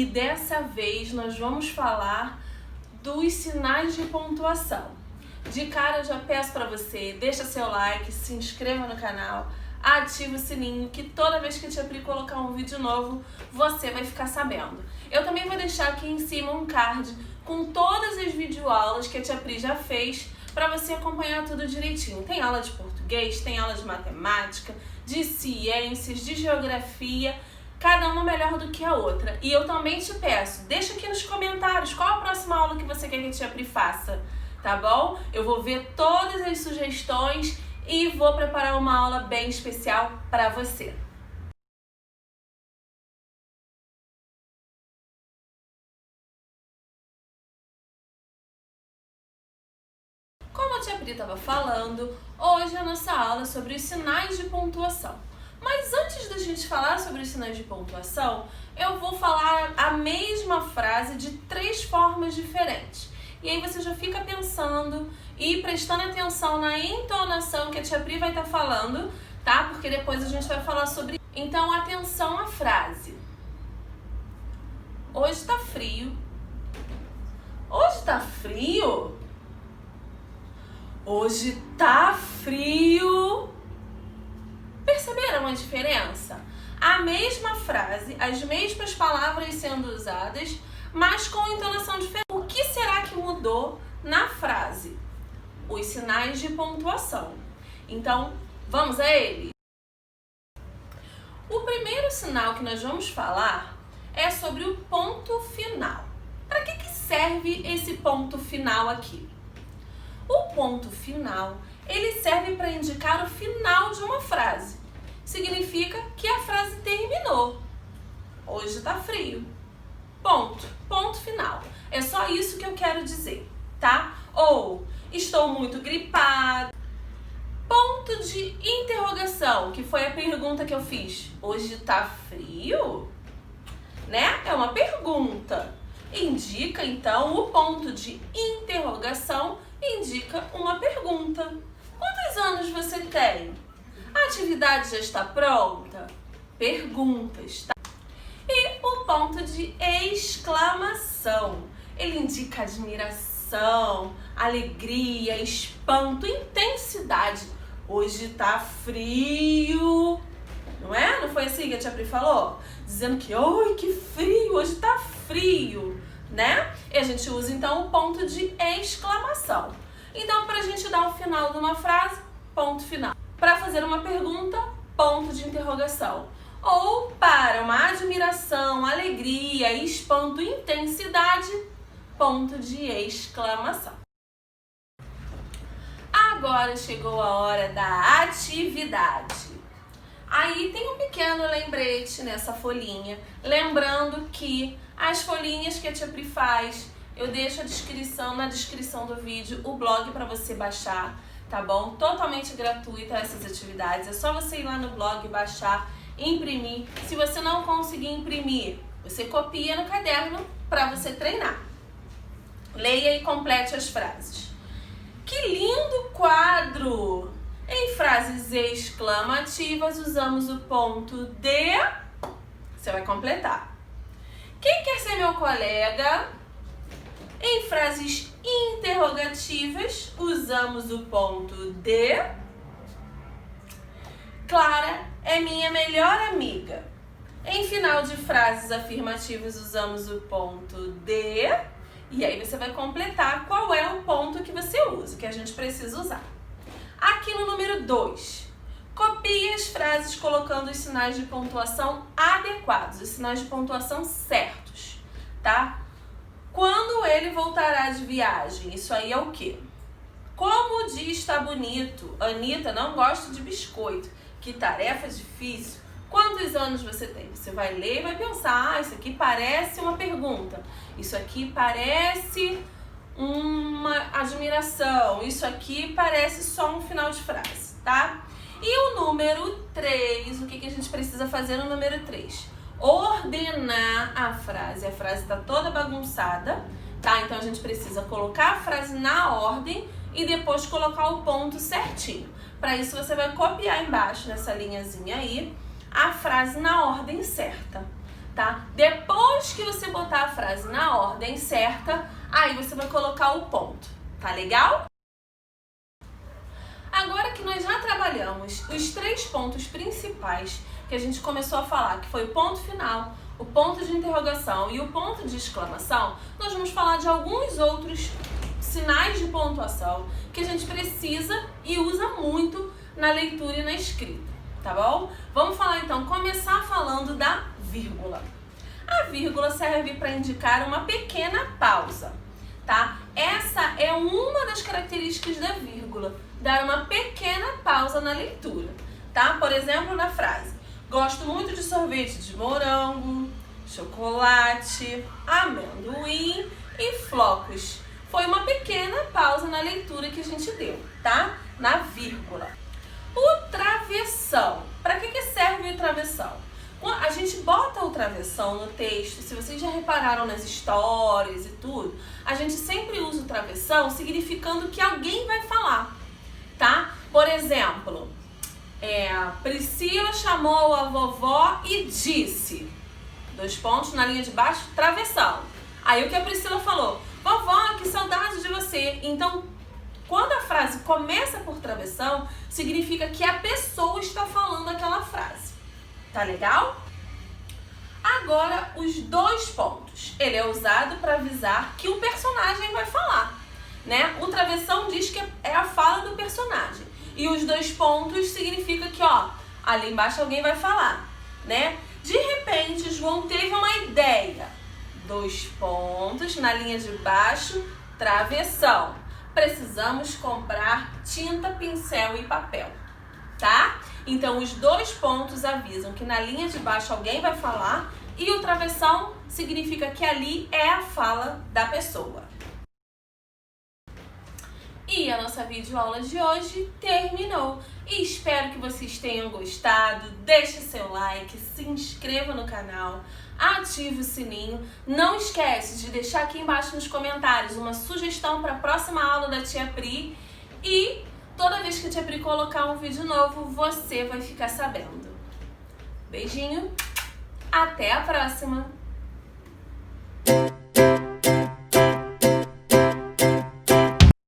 E dessa vez nós vamos falar dos sinais de pontuação. De cara eu já peço para você, deixa seu like, se inscreva no canal, ativa o sininho que toda vez que a Tia Pri colocar um vídeo novo, você vai ficar sabendo. Eu também vou deixar aqui em cima um card com todas as videoaulas que a Tia Pri já fez para você acompanhar tudo direitinho. Tem aula de português, tem aula de matemática, de ciências, de geografia, cada uma melhor do que a outra. E eu também te peço, deixa aqui nos comentários qual a próxima aula que você quer que a Tia Pri faça, tá bom? Eu vou ver todas as sugestões e vou preparar uma aula bem especial para você. Como a Tia Pri estava falando, hoje a nossa aula é sobre os sinais de pontuação. Mas antes da gente falar sobre os sinais de pontuação, eu vou falar a mesma frase de 3 formas diferentes. E aí você já fica pensando e prestando atenção na entonação que a Tia Pri vai estar falando, tá? Porque depois a gente vai falar sobre... Então, atenção à frase. Hoje tá frio. Hoje tá frio? Hoje tá frio. Perceberam a diferença? A mesma frase, as mesmas palavras sendo usadas, mas com entonação diferente. O que será que mudou na frase? Os sinais de pontuação. Então, vamos a ele? O primeiro sinal que nós vamos falar é sobre o ponto final. Para que serve esse ponto final aqui? O ponto final, ele serve para indicar o final de uma frase. Significa que a frase terminou. Hoje tá frio. Ponto. Ponto final. É só isso que eu quero dizer, tá? Ou, estou muito gripado. Ponto de interrogação, que foi a pergunta que eu fiz. Hoje tá frio? Né? É uma pergunta. Indica, então, o ponto de interrogação indica uma pergunta. Quantos anos você tem? A atividade já está pronta? Perguntas, tá? E o ponto de exclamação. Ele indica admiração, alegria, espanto, intensidade. Hoje tá frio. Não é? Não foi assim que a Tia Pri falou? Dizendo que, oi, que frio, hoje tá frio, né? E a gente usa, então, o ponto de exclamação. Então, para a gente dar o final de uma frase, ponto final. Para fazer uma pergunta, ponto de interrogação. Ou para uma admiração, alegria, espanto, intensidade, ponto de exclamação. Agora chegou a hora da atividade. Aí tem um pequeno lembrete nessa folhinha, lembrando que as folhinhas que a Tia Pri faz, eu deixo na descrição do vídeo o blog para você baixar, tá bom? Totalmente gratuita essas atividades, é só você ir lá no blog, baixar, imprimir. Se você não conseguir imprimir, você copia no caderno para você treinar. Leia e complete as frases. Que lindo quadro! Em frases exclamativas, usamos o ponto de... Você vai completar. Quem quer ser meu colega? Em frases interrogativas, usamos o ponto de... Clara é minha melhor amiga. Em final de frases afirmativas, usamos o ponto de... E aí você vai completar qual é o ponto que você usa, que a gente precisa usar. Aqui no número 2, copie as frases colocando os sinais de pontuação adequados, os sinais de pontuação certos, tá? Quando ele voltará de viagem? Isso aí é o quê? Como o dia está bonito. Anitta não gosta de biscoito. Que tarefa difícil. Quantos anos você tem? Você vai ler e vai pensar, isso aqui parece uma pergunta. Isso aqui parece uma admiração. Isso aqui parece só um final de frase, tá? E o número 3, o que a gente precisa fazer no número 3? Ordenar a frase. A frase está toda bagunçada, tá? Então a gente precisa colocar a frase na ordem e depois colocar o ponto certinho. Para isso você vai copiar embaixo nessa linhazinha aí a frase na ordem certa, tá? Depois que você você botar a frase na ordem certa, aí você vai colocar o ponto. Tá legal? Agora que nós já trabalhamos os 3 pontos principais que a gente começou a falar, que foi o ponto final, o ponto de interrogação e o ponto de exclamação, nós vamos falar de alguns outros sinais de pontuação que a gente precisa e usa muito na leitura e na escrita, tá bom? Vamos falar então, começar falando da vírgula. A vírgula serve para indicar uma pequena pausa, tá? Essa é uma das características da vírgula, dar uma pequena pausa na leitura, tá? Por exemplo, na frase: gosto muito de sorvete de morango, chocolate, amendoim e flocos. Foi uma pequena pausa na leitura que a gente deu, tá? Na vírgula. O travessão. Para que serve o travessão? A gente bota o travessão no texto, se vocês já repararam nas histórias e tudo, a gente sempre usa o travessão significando que alguém vai falar, tá? Por exemplo, Priscila chamou a vovó e disse, 2 pontos na linha de baixo, travessão. Aí o que a Priscila falou? Vovó, que saudade de você. Então, quando a frase começa por travessão, significa que a pessoa está falando aquela frase. Tá legal? Agora, os 2 pontos. Ele é usado para avisar que o personagem vai falar, né? O travessão diz que é a fala do personagem. E os 2 pontos significa que, ali embaixo alguém vai falar, né? De repente, João teve uma ideia. 2 pontos na linha de baixo, travessão. Precisamos comprar tinta, pincel e papel, tá? Então, os 2 pontos avisam que na linha de baixo alguém vai falar e o travessão significa que ali é a fala da pessoa. E a nossa videoaula de hoje terminou. E espero que vocês tenham gostado. Deixe seu like, se inscreva no canal, ative o sininho. Não esquece de deixar aqui embaixo nos comentários uma sugestão para a próxima aula da Tia Pri. E toda vez que a Tia Pri colocar um vídeo novo, você vai ficar sabendo. Beijinho, até a próxima!